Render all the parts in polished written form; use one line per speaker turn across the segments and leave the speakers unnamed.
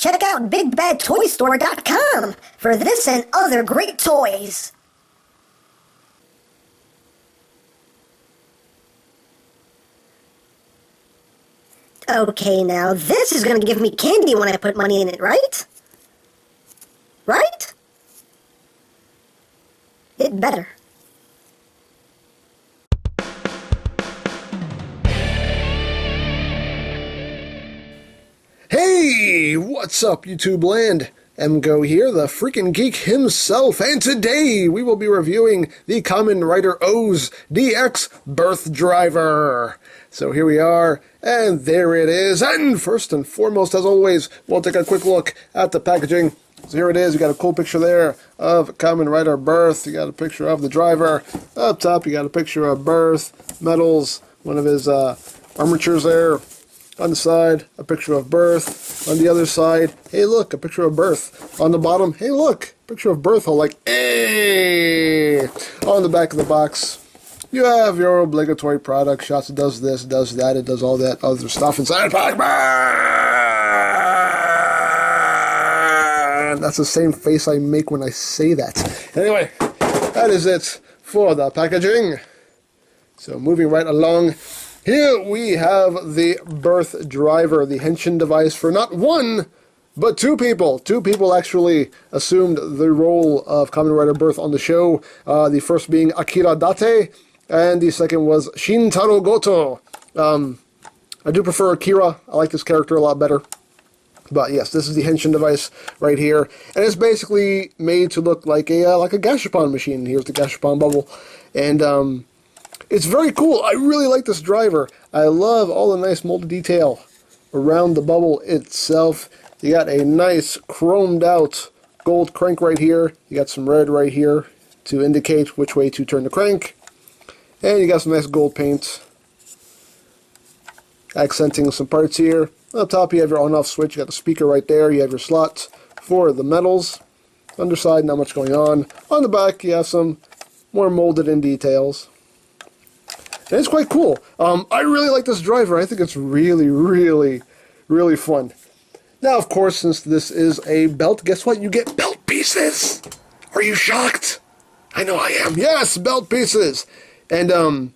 check out BigBadToyStore.com for this and other great toys. Okay, now this is gonna give me candy when I put money in it, right? Right? It better.
Hey, what's up, YouTube land? EmGo here, the freaking geek himself, and today we will be reviewing the Kamen Rider OOO's DX Birth Driver. So here we are, and there it is. And first and foremost, as always, we'll take a quick look at the packaging. So here it is. You got a cool picture there of Kamen Rider Birth. You got a picture of the driver. Up top, you got a picture of Birth, medals, one of his armatures there. On the side, a picture of Birth. On the other side, hey look, a picture of Birth. On the bottom, hey look, picture of Birth. All like, hey! On the back of the box, you have your obligatory product shots. It does this, does that, it does all that other stuff inside Pac-Man! That's the same face I make when I say that. Anyway, that is it for the packaging. So moving right along, here we have the Birth Driver, the Henshin device for not one, but two people. Two people actually assumed the role of Kamen Rider Birth on the show. The first being Akira Date, and the second was Shintaro Goto. I do prefer Akira. I like this character a lot better. But yes, this is the Henshin device right here, and it's basically made to look like a Gashapon machine. Here's the Gashapon bubble, and it's very cool. I really like this driver. I love all the nice molded detail around the bubble itself. You got a nice chromed out gold crank right here. You got some red right here to indicate which way to turn the crank. And you got some nice gold paint accenting some parts here. Up top you have your on-off switch. You got the speaker right there. You have your slot for the metals. Underside, not much going on. On the back you have some more molded in details. And it's quite cool. I really like this driver. I think it's really, really, really fun. Now, of course, since this is a belt, guess what? You get belt pieces! Are you shocked? I know I am. Yes, belt pieces! And I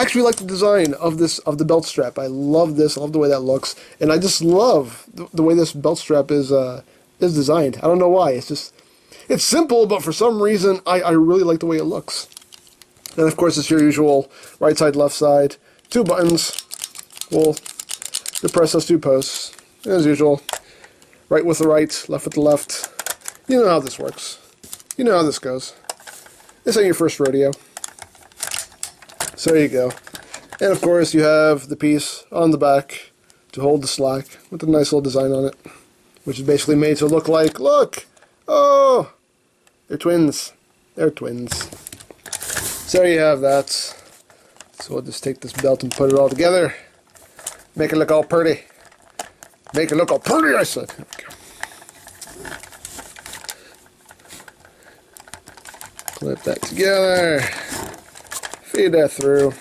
actually like the design of the belt strap. I love this. I love the way that looks. And I just love the way this belt strap is designed. I don't know why. It's simple, but for some reason, I really like the way it looks. And of course, it's your usual right side, left side. Two buttons. We'll depress those two posts. As usual. Right with the right, left with the left. You know how this works. You know how this goes. This ain't your first rodeo. So there you go. And of course, you have the piece on the back to hold the slack with a nice little design on it. Which is basically made to look like, look! Oh! They're twins. They're twins. So there you have that. So we'll just take this belt and put it all together. Make it look all pretty. Make it look all pretty, I said. There we go. Clip that together. Feed that through.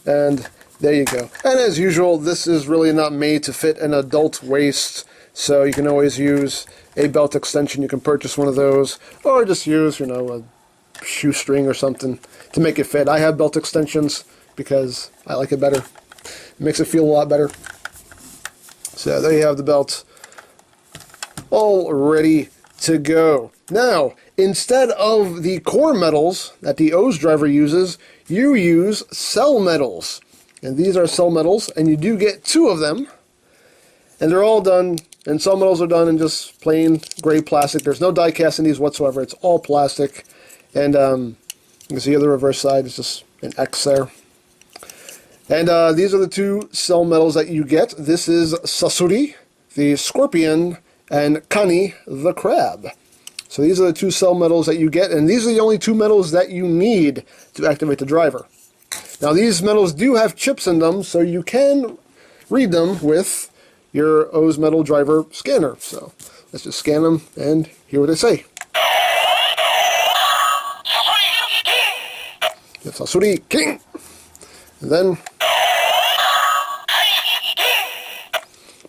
And there you go. And as usual, this is really not made to fit an adult waist. So you can always use a belt extension. You can purchase one of those. Or just use, a shoestring or something to make it fit. I have belt extensions because I like it better. It makes it feel a lot better. So there you have the belt all ready to go. Now, instead of the core metals that the OOO's driver uses, you use cell metals. And these are cell metals, and you do get two of them. And they're all done, and cell metals are done in just plain gray plastic. There's no die cast in these whatsoever. It's all plastic. And you can see on the reverse side, it's just an X there. And these are the two cell metals that you get. This is Sasuri, the scorpion, and Kani, the crab. So these are the two cell metals that you get, and these are the only two metals that you need to activate the driver. Now these metals do have chips in them, so you can read them with your OOO's metal driver scanner. So let's just scan them and hear what they say. It's Sasuri King. And then,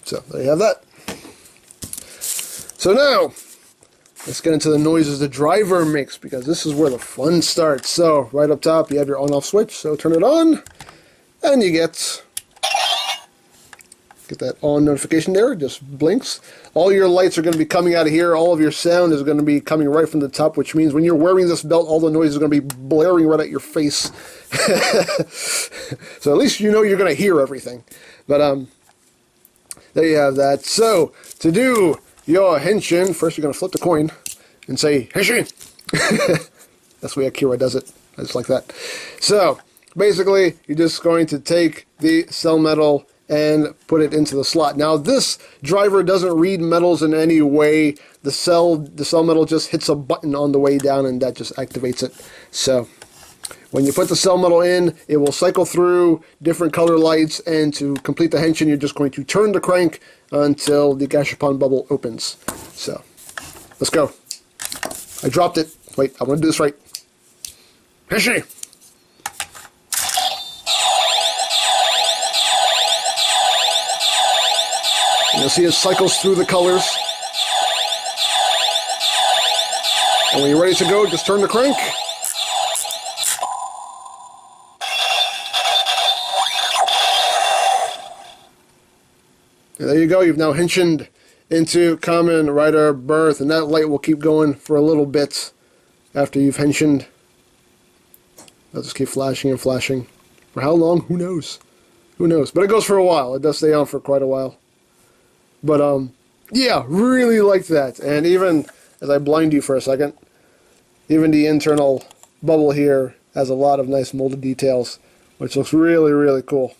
so there you have that. So now, let's get into the noises the driver makes, because this is where the fun starts. So, right up top, you have your on-off switch, so turn it on, and you get that on notification there, it just blinks. All your lights are going to be coming out of here, all of your sound is going to be coming right from the top, which means when you're wearing this belt, all the noise is going to be blaring right at your face. So at least you know you're going to hear everything. But, there you have that. So, to do your Henshin, first you're going to flip the coin and say, Henshin! That's the way Akira does it. I just like that. So, basically, you're just going to take the cell metal and put it into the slot. Now, this driver doesn't read metals in any way. The cell metal just hits a button on the way down, and that just activates it. So, when you put the cell metal in, it will cycle through different color lights, and to complete the Henshin, you're just going to turn the crank until the Gashapon bubble opens. So, let's go. I dropped it. Wait, I want to do this right. Henshin! You'll see it cycles through the colors. And when you're ready to go, just turn the crank. And there you go, you've now Henshined into Kamen Rider Birth, and that light will keep going for a little bit after you've Henshined. They'll just keep flashing and flashing. For how long? Who knows? Who knows? But it goes for a while. It does stay on for quite a while. But, yeah, really like that. And even, as I blind you for a second, even the internal bubble here has a lot of nice molded details, which looks really, really cool.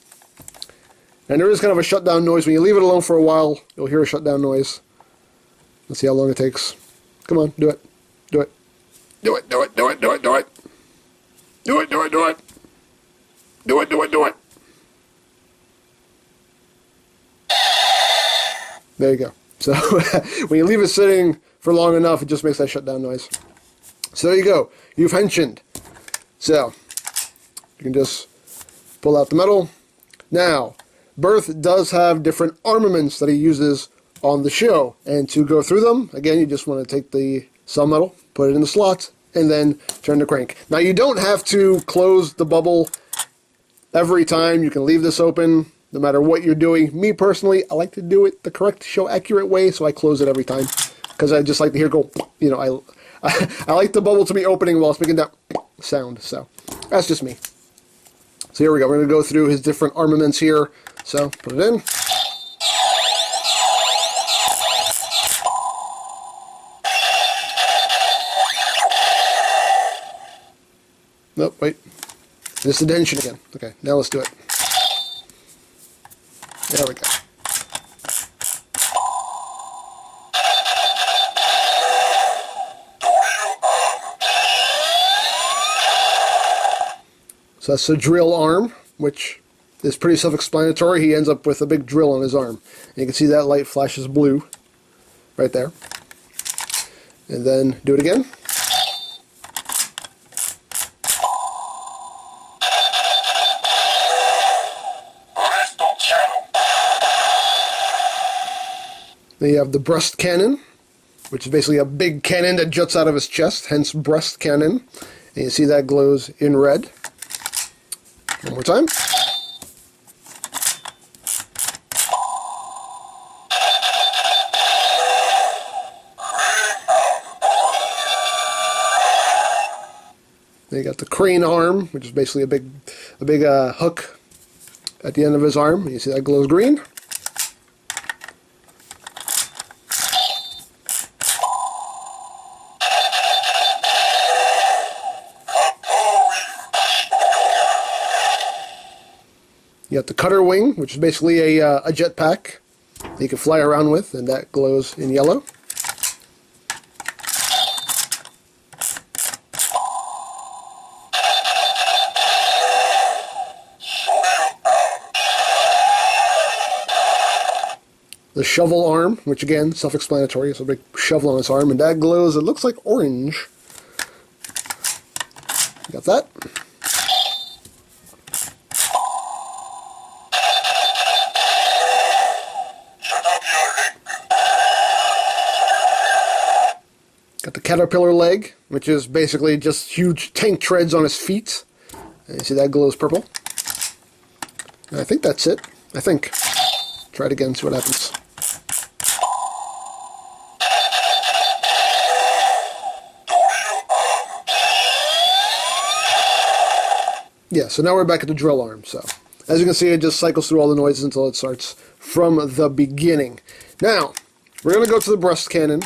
And there is kind of a shutdown noise. When you leave it alone for a while, you'll hear a shutdown noise. Let's see how long it takes. Come on, do it. Do it. Do it, do it, do it, do it, do it. Do it, do it, do it. Do it, do it, do it. There you go. So, when you leave it sitting for long enough, it just makes that shutdown noise. So there you go. You've Henshined. So, you can just pull out the metal. Now, Birth does have different armaments that he uses on the show. And to go through them, again, you just want to take the cell metal, put it in the slot, and then turn the crank. Now, you don't have to close the bubble every time. You can leave this open no matter what you're doing. Me, personally, I like to do it the correct, show accurate way, so I close it every time. Because I just like to hear go, you know, I like the bubble to be opening while it's making that sound. So, that's just me. So here we go. We're going to go through his different armaments here. So, put it in. Nope, wait. This is the Henshin again. Okay, now let's do it. There we go. So that's the drill arm, which is pretty self-explanatory. He ends up with a big drill on his arm. And you can see that light flashes blue right there. And then do it again. Then you have the breast cannon, which is basically a big cannon that juts out of his chest, hence breast cannon. And you see that glows in red. One more time. Then you got the crane arm, which is basically a big hook at the end of his arm. And you see that glows green. You got the cutter wing, which is basically a jetpack that you can fly around with, and that glows in yellow. The shovel arm, which again, self-explanatory, it's a big shovel on his arm, and that glows, it looks like orange. Got that. caterpillar leg, which is basically just huge tank treads on his feet. And you see that glows purple. And I think that's it. I think. Try it again, see what happens. Yeah, so now we're back at the drill arm. So, as you can see, it just cycles through all the noises until it starts from the beginning. Now, we're going to go to the breast cannon.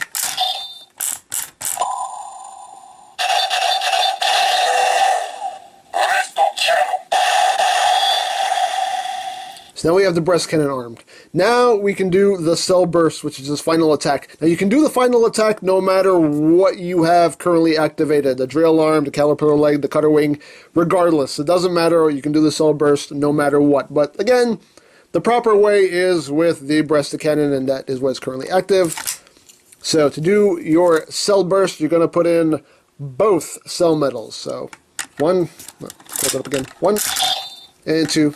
So now we have the breast cannon armed. Now we can do the cell burst, which is his final attack. Now you can do the final attack no matter what you have currently activated. The drill arm, the caterpillar leg, the cutter wing, regardless. It doesn't matter, you can do the cell burst no matter what. But again, the proper way is with the breast cannon, and that is what's currently active. So to do your cell burst, you're going to put in both cell metals. So one, close it up again, 1 and 2.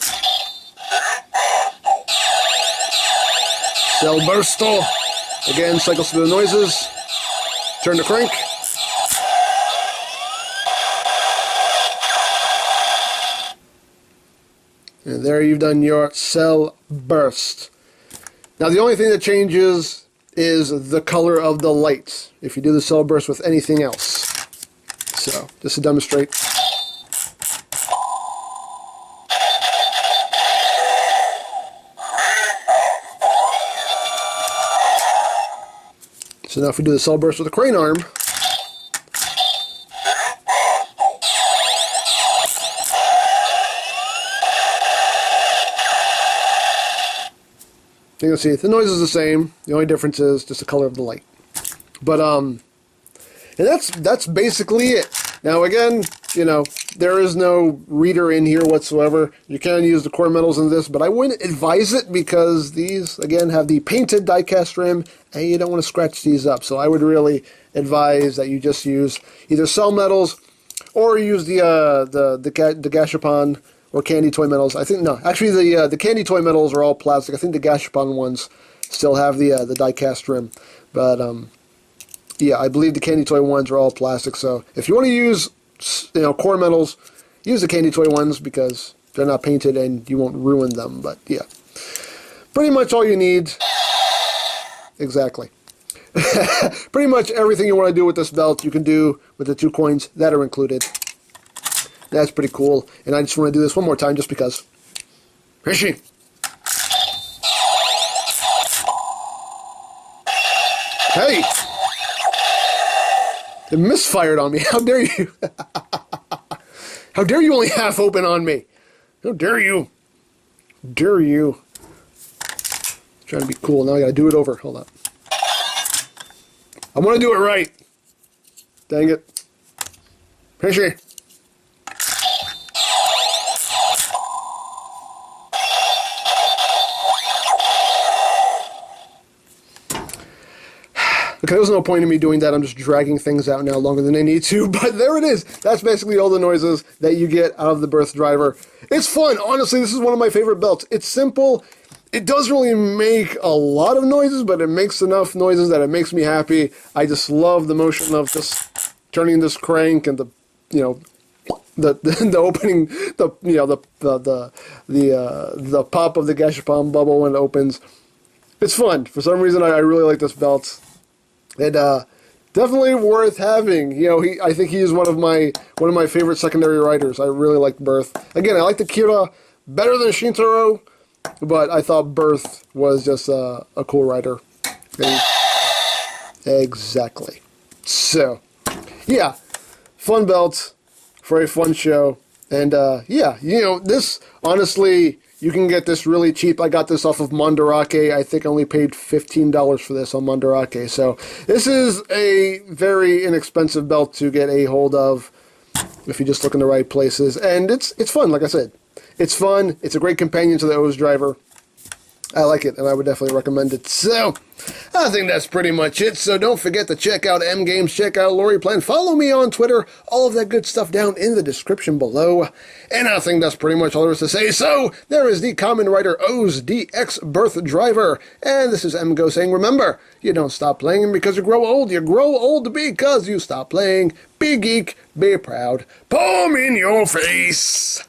Cell bursto. Again, cycles through the noises. Turn the crank. And there you've done your cell burst. Now the only thing that changes is the color of the light if you do the cell burst with anything else. So, just to demonstrate. So now if we do the cell burst with a crane arm, you can see the noise is the same. The only difference is just the color of the light. But and that's basically it. Now again, you know, there is no reader in here whatsoever. You can use the core metals in this, but I wouldn't advise it because these again have the painted die-cast rim, and you don't want to scratch these up. So I would really advise that you just use either cell metals or use the gashapon or candy toy metals. I think no, actually the candy toy metals are all plastic. I think the gashapon ones still have the die-cast rim, but yeah, I believe the candy toy ones are all plastic. So if you want to use, you know, core metals, use the candy toy ones because they're not painted and you won't ruin them. But yeah, pretty much all you need. Exactly. Pretty much everything you want to do with this belt, you can do with the 2 coins that are included. That's pretty cool. And I just want to do this one more time just because. Henshin! Hey! It misfired on me. How dare you? How dare you only half open on me? How dare you? Dare you? Trying to be cool. Now I gotta do it over. Hold on. I want to do it right. Dang it. Henshin. Okay, there's no point in me doing that. I'm just dragging things out now longer than I need to. But there it is. That's basically all the noises that you get out of the Birth Driver. It's fun. Honestly, this is one of my favorite belts. It's simple. It doesn't really make a lot of noises, but it makes enough noises that it makes me happy. I just love the motion of just turning this crank and the, you know, the opening, the, you know, the pop of the gashapon bubble when it opens. It's fun. For some reason, I really like this belt. And definitely worth having. You know, I think he is one of my favorite secondary writers. I really like Birth. Again, I like the Kira better than Shintaro, but I thought Birth was just a cool writer. Exactly. So, yeah, fun belt for a fun show. And yeah, you know, this honestly, you can get this really cheap. I got this off of Mandarake. I think I only paid $15 for this on Mandarake. So this is a very inexpensive belt to get a hold of if you just look in the right places. And it's fun, like I said. It's fun. It's a great companion to the OOO driver. I like it, and I would definitely recommend it. So, I think that's pretty much it. So don't forget to check out EmGames, check out Lori Plan, follow me on Twitter, all of that good stuff down in the description below. And I think that's pretty much all there is to say. So, there is the Kamen Rider O's DX Birth Driver. And this is EmGo saying, remember, you don't stop playing because you grow old because you stop playing. Be geek, be proud, palm in your face.